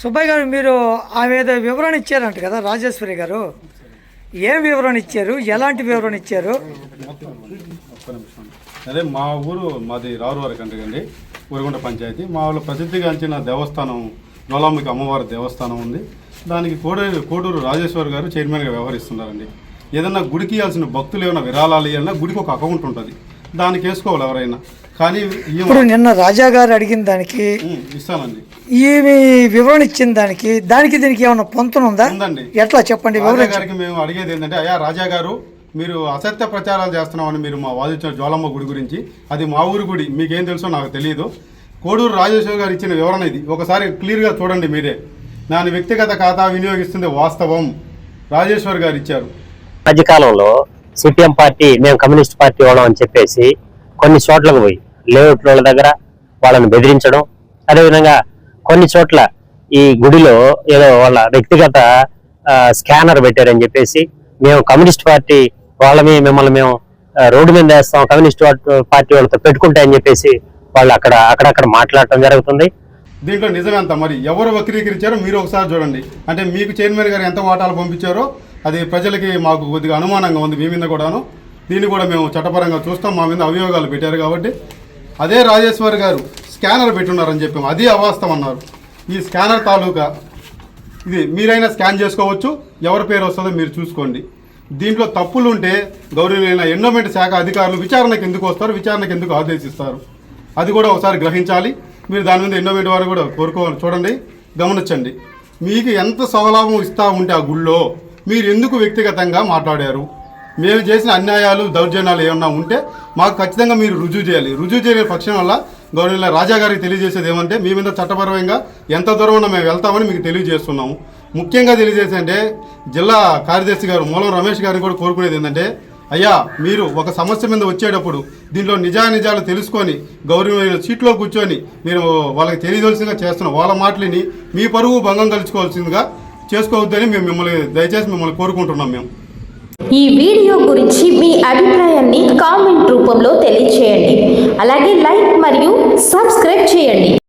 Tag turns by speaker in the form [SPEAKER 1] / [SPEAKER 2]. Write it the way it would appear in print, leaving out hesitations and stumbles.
[SPEAKER 1] సుబ్బయ్య గారు, మీరు ఆమె ఏదో వివరణ ఇచ్చారంట కదా రాజేశ్వరి గారు, ఏం వివరణ ఇచ్చారు, ఎలాంటి వివరణ ఇచ్చారు?
[SPEAKER 2] అదే మా ఊరు మాది రావువారి కండ్రిగండి, ఊరుగుంట పంచాయతీ. మా ఊళ్ళో ప్రసిద్ధిగాంచిన దేవస్థానం నోలాంబిక అమ్మవారి దేవస్థానం ఉంది. దానికి కోడూరు రాజేశ్వరి గారు చైర్మన్గా వ్యవహరిస్తున్నారండి. ఏదన్నా గుడికి ఇవ్వాల్సిన భక్తులు ఏమైనా విరాళాలు ఇవ్వాలన్నా గుడికి ఒక అకౌంట్ ఉంటుంది, దానికి వేసుకోవాలి ఎవరైనా. కానీ
[SPEAKER 1] ఇప్పుడు నిన్న రాజా గారు అడిగిన దానికి
[SPEAKER 2] ఇస్తానండి,
[SPEAKER 1] ఈమె వివరణ ఇచ్చిన దానికి దీనికి ఏమైనా పొంతన ఉందా?
[SPEAKER 2] ఉందండి.
[SPEAKER 1] ఎట్లా చెప్పండి.
[SPEAKER 2] రాజా గారికి మేము అడిగేది ఏంటంటే, అయ్యా రాజా గారు, మీరు అసత్య ప్రచారాలు చేస్తున్నామని మీరు మా వాదించిన జ్వాలమ్మ గుడి గురించి, అది మా ఊరి గుడి, మీకేం తెలుసో నాకు తెలియదు. కోడూరు రాజేశ్వరి గారు ఇచ్చిన వివరణ ఇది, ఒకసారి క్లియర్గా చూడండి మీరే. నా వ్యక్తిగత ఖాతా వినియోగిస్తుంది వాస్తవం, రాజేశ్వరి గారు ఇచ్చారు.
[SPEAKER 3] మధ్యకాలంలో సిపిఎం పార్టీ మేము కమ్యూనిస్ట్ పార్టీ వాళ్ళం అని చెప్పేసి కొన్ని చోట్లకు పోయి లేఅవుట్ వాళ్ళ దగ్గర వాళ్ళని బెదిరించడం, అదేవిధంగా కొన్ని చోట్ల ఈ గుడిలో ఏదో వాళ్ళ వ్యక్తిగత స్కానర్ పెట్టారని చెప్పేసి మేము కమ్యూనిస్ట్ పార్టీ వాళ్ళని మిమ్మల్ని మేము రోడ్డు మీద వేస్తాం, కమ్యూనిస్ట్ పార్టీ వాళ్ళతో పెట్టుకుంటాయని చెప్పేసి వాళ్ళు అక్కడక్కడ మాట్లాడటం జరుగుతుంది.
[SPEAKER 2] దీంట్లో నిజమేంత మరి ఎవరు వక్రీకరించారో మీరు ఒకసారి చూడండి. అంటే మీకు చైర్మన్ గారు ఎంత వాటాలు పంపించారో అది ప్రజలకి మాకు కొద్దిగా అనుమానంగా ఉంది, మీ మీద కూడాను. దీన్ని కూడా మేము చట్టపరంగా చూస్తాం, మా మీద అభియోగాలు పెట్టారు కాబట్టి. అదే రాజేశ్వరి గారు స్కానర్ పెట్టున్నారని చెప్పాము, అది అవాస్తవం అన్నారు. ఈ స్కానర్ తాలూకా ఇది మీరైనా స్కాన్ చేసుకోవచ్చు, ఎవరి పేరు వస్తుందో మీరు చూసుకోండి. దీంట్లో తప్పులు ఉంటే గౌరవనీయులైన ఎండోమెంట్ శాఖ అధికారులు విచారణకు ఎందుకు వస్తారు, విచారణకు ఎందుకు ఆదేశిస్తారు, అది కూడా ఒకసారి గ్రహించాలి. మీరు దాని మీద ఎండోమెంట్ వారు కూడా చూడండి, గమనించండి. మీకు ఎంత స్వలాభం ఇస్తూ ఉంటే ఆ గుళ్ళో మీరు ఎందుకు వ్యక్తిగతంగా మాట్లాడారు, మేము చేసిన అన్యాయాలు దౌర్జన్యాలు ఏమన్నా ఉంటే మాకు ఖచ్చితంగా మీరు రుజువు చేయాలి. రుజువు చేయని పక్షం వల్ల గౌరవ రాజా గారికి తెలియజేసేది ఏమంటే, మీ మీద చట్టపరంగా ఎంత దూరం ఉన్నా మేము వెళ్తామని మీకు తెలియజేస్తున్నాము. ముఖ్యంగా తెలియజేసి అంటే జిల్లా కార్యదర్శి గారు మూలం రమేష్ గారిని కూడా కోరుకునేది ఏంటంటే, అయ్యా మీరు ఒక సమస్య మీద వచ్చేటప్పుడు దీంట్లో నిజాలు తెలుసుకొని గౌరవమైన సీట్లో కూర్చొని మీరు వాళ్ళకి తెలియవలసిందిగా చేస్తున్నాం. వాళ్ళ మాటలని మీ పరువు భంగం కలుసుకోవాల్సిందిగా చేసుకోవద్దని మేము దయచేసి మిమ్మల్ని కోరుకుంటున్నాం. మేము
[SPEAKER 4] ఈ వీడియో గురించి మీ అభిప్రాయాన్ని కామెంట్ రూపంలో తెలియచేయండి. అలాగే లైక్ మరియు సబ్స్క్రైబ్ చేయండి.